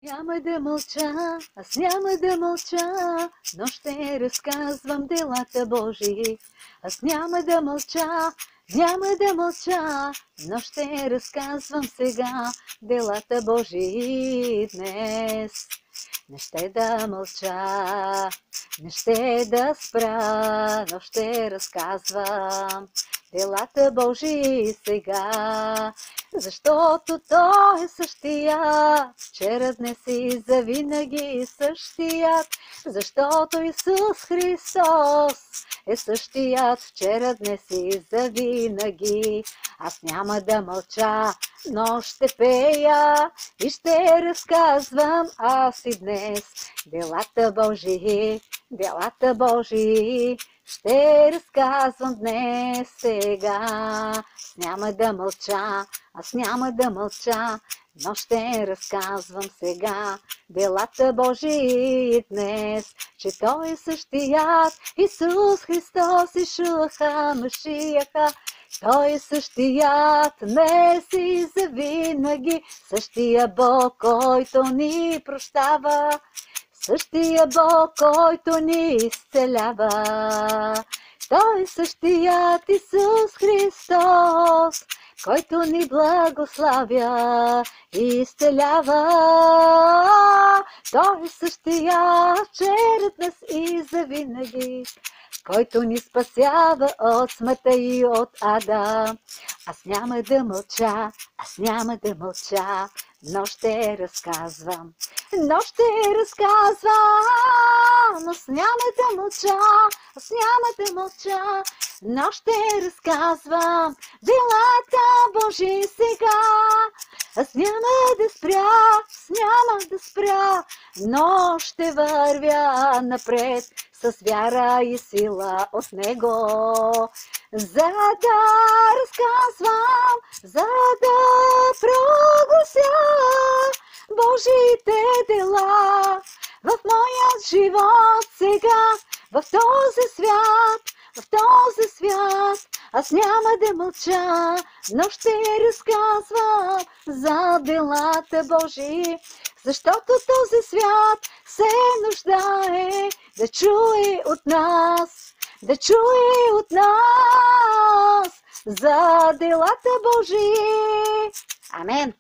Няма да мълча, аз няма да мълча, но ще разказвам делата Божии. Аз няма да мълча, няма да мълча, но ще разказвам сега делата Божии днес. Не ще да мълча, не ще да спра, но ще разказвам делата Божии сега. Защото Той е същия, вчера, днес и завинаги същият. Защото Исус Христос е същият, вчера, днес и завинаги. Аз няма да мълча, но ще пея и ще разказвам аз и днес делата Божии, делата Божии. Ще разказвам днес сега. Аз няма да мълча, аз няма да мълча, но ще разказвам сега делата Божии днес, че Той е същият Исус Христос Ишуа Машияха. Той е същият днес и завинаги, същия Бог, който ни прощава, същия Бог, който ни изцелява. Той е същият Исус Христос, който ни благославя и изцелява. Той е същият вчера, днес и завинаги, който ни спасява от смъртта и от ада. Аз няма да мълча, аз няма да мълча, но ще разказвам, но ще разказвам. Аз няма да мълча, аз няма да мълча, но ще разказвам делата Божии сега. Аз няма да спря, аз няма да спря, но ще вървя напред с вяра и сила от Него, за да разказвам, за да проглася Божиите дела в моя живот сега, в този свят, в този свят. Аз няма да мълча, но ще разказвам за делата Божии, защото този свят се нуждае да чуе от нас, да чуе от нас за делата Божии. Амен.